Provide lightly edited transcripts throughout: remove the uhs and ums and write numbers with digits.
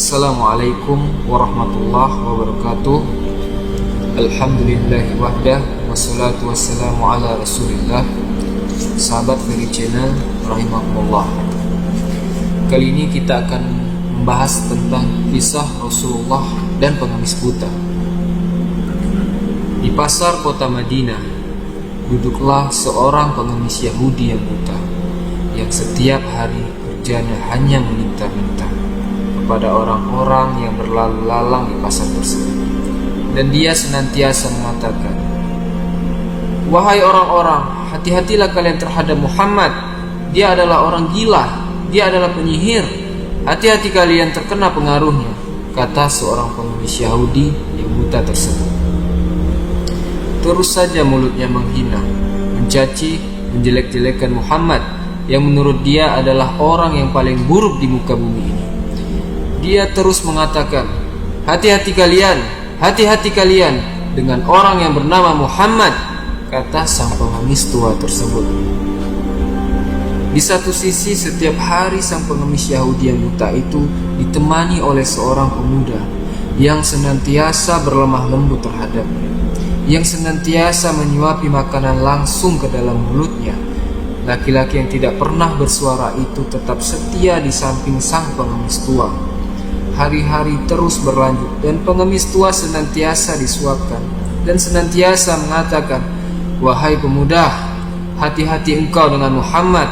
Assalamualaikum warahmatullahi wabarakatuh. Alhamdulillahi wahdah, wassalatu wassalamu ala rasulillah. Sahabat Fairy Channel rahimakumullah, kali ini kita akan membahas tentang kisah Rasulullah dan pengemis buta. Di pasar kota Madinah duduklah seorang pengemis Yahudi yang buta, yang setiap hari kerjanya hanya meminta-minta kepada orang-orang yang berlalu lalang di pasar tersebut. Dan dia senantiasa mengatakan, "Wahai orang-orang, hati-hatilah kalian terhadap Muhammad. Dia adalah orang gila, dia adalah penyihir. Hati-hati kalian terkena pengaruhnya," kata seorang pengemis Yahudi yang buta tersebut. Terus saja mulutnya menghina, mencaci, menjelek-jelekan Muhammad yang menurut dia adalah orang yang paling buruk di muka bumi ini. Dia terus mengatakan, hati-hati kalian dengan orang yang bernama Muhammad," kata sang pengemis tua tersebut. Di satu sisi, setiap hari sang pengemis Yahudi yang buta itu ditemani oleh seorang pemuda yang senantiasa berlemah lembut terhadapnya, yang senantiasa menyuapi makanan langsung ke dalam mulutnya. Laki-laki yang tidak pernah bersuara itu tetap setia di samping sang pengemis tua. Hari-hari terus berlanjut dan pengemis tua senantiasa disuapkan dan senantiasa mengatakan, "Wahai pemuda, hati-hati engkau dengan Muhammad.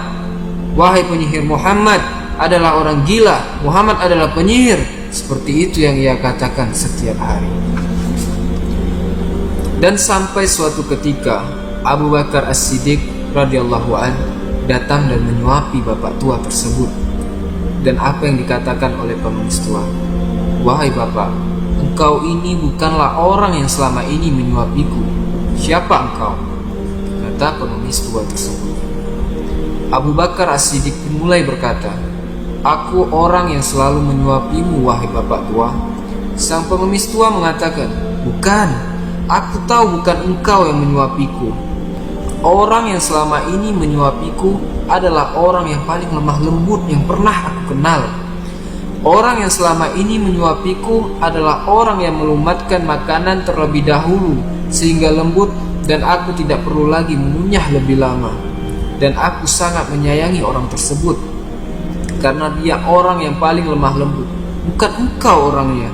Wahai penyihir, Muhammad adalah orang gila, Muhammad adalah penyihir." Seperti itu yang ia katakan setiap hari. Dan sampai suatu ketika Abu Bakar As-Siddiq radhiyallahu anhu datang dan menyuapi bapak tua tersebut. Dan apa yang dikatakan oleh pengemis tua? "Wahai bapak, engkau ini bukanlah orang yang selama ini menyuapiku. Siapa engkau?" kata pengemis tua tersebut. Abu Bakar As-Siddiq mulai berkata, "Aku orang yang selalu menyuapimu, wahai bapak tua." Sang pengemis tua mengatakan, "Bukan, aku tahu bukan engkau yang menyuapiku. Orang yang selama ini menyuapiku adalah orang yang paling lemah lembut yang pernah aku kenal. Orang yang selama ini menyuapiku adalah orang yang melumatkan makanan terlebih dahulu sehingga lembut dan aku tidak perlu lagi mengunyah lebih lama. Dan aku sangat menyayangi orang tersebut karena dia orang yang paling lemah lembut, bukan engkau orangnya."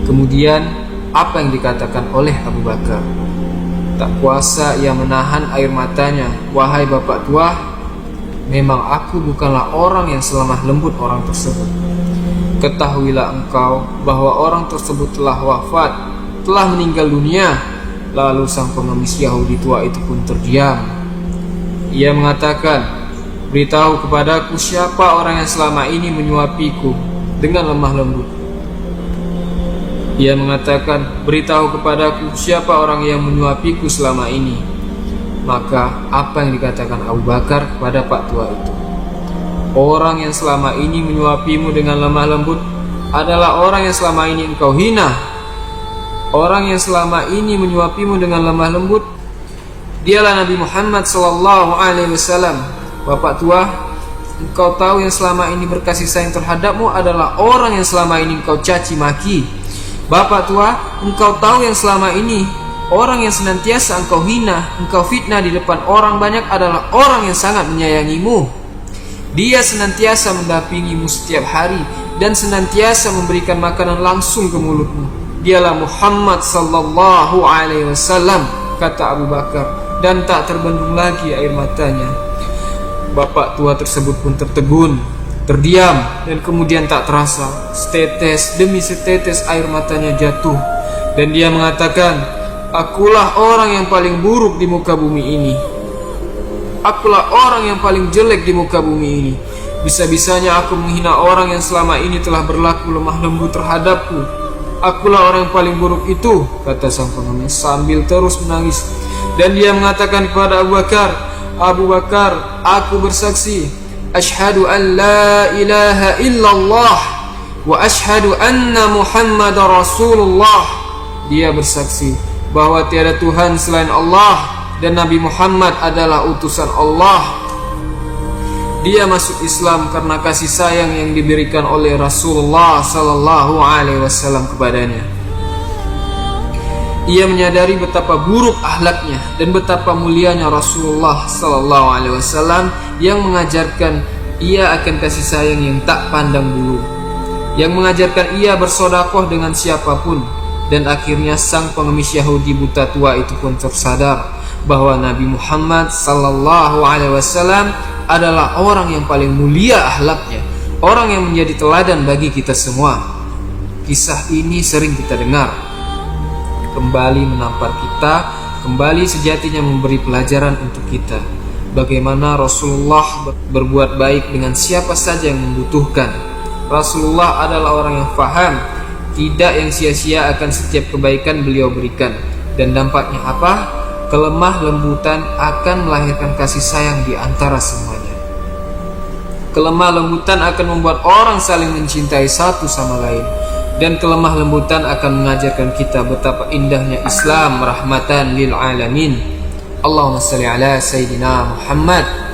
Kemudian apa yang dikatakan oleh Abu Bakar? Tak kuasa ia menahan air matanya. "Wahai bapak tua, memang aku bukanlah orang yang selemah lembut orang tersebut. Ketahuilah engkau bahwa orang tersebut telah wafat, telah meninggal dunia." Lalu sang pengemis Yahudi tua itu pun terdiam. Ia mengatakan, "Beritahu kepadaku siapa orang yang selama ini menyuapiku dengan lemah lembut." Ia mengatakan, "Beritahu kepadaku siapa orang yang menyuapiku selama ini." Maka apa yang dikatakan Abu Bakar kepada pak tua itu? "Orang yang selama ini menyuapimu dengan lemah lembut adalah orang yang selama ini engkau hina. Orang yang selama ini menyuapimu dengan lemah lembut, dialah Nabi Muhammad SAW. Bapak tua, engkau tahu yang selama ini berkasih sayang terhadapmu adalah orang yang selama ini engkau caci maki. Bapak tua, engkau tahu yang selama ini orang yang senantiasa engkau hina, engkau fitnah di depan orang banyak adalah orang yang sangat menyayangimu. Dia senantiasa mendampingimu setiap hari dan senantiasa memberikan makanan langsung ke mulutmu. Dialah Muhammad sallallahu alaihi wasallam," kata Abu Bakar, dan tak terbendung lagi air matanya. Bapak tua tersebut pun tertegun, terdiam, dan kemudian tak terasa setetes demi setetes air matanya jatuh. Dan dia mengatakan, "Akulah orang yang paling buruk di muka bumi ini. Akulah orang yang paling jelek di muka bumi ini. Bisa-bisanya aku menghina orang yang selama ini telah berlaku lemah lembut terhadapku. Akulah orang yang paling buruk itu," kata sang pengemis sambil terus menangis. Dan dia mengatakan kepada Abu Bakar, "Abu Bakar, aku bersaksi, asyhadu an la ilaha illallah wa asyhadu anna Muhammadar Rasulullah." Dia bersaksi bahwa tiada Tuhan selain Allah dan Nabi Muhammad adalah utusan Allah. Dia masuk Islam karena kasih sayang yang diberikan oleh Rasulullah sallallahu alaihi wasallam kepadanya. Ia menyadari betapa buruk akhlaknya dan betapa mulianya Rasulullah sallallahu alaihi wasallam yang mengajarkan ia akan kasih sayang yang tak pandang bulu, yang mengajarkan ia bersedekah dengan siapapun. Dan akhirnya sang pengemis Yahudi buta tua itu pun tersadar bahwa Nabi Muhammad sallallahu alaihi wasallam adalah orang yang paling mulia akhlaknya, orang yang menjadi teladan bagi kita semua. Kisah ini sering kita dengar, kembali menampar kita, kembali sejatinya memberi pelajaran untuk kita bagaimana Rasulullah berbuat baik dengan siapa saja yang membutuhkan. Rasulullah adalah orang yang faham, tidak yang sia-sia akan setiap kebaikan beliau berikan. Dan dampaknya apa? Kelemah lembutan akan melahirkan kasih sayang di antara semuanya. Kelemah lembutan akan membuat orang saling mencintai satu sama lain. Dan kelemah lembutan akan mengajarkan kita betapa indahnya Islam rahmatan lil alamin. Allahumma salli ala Sayyidina Muhammad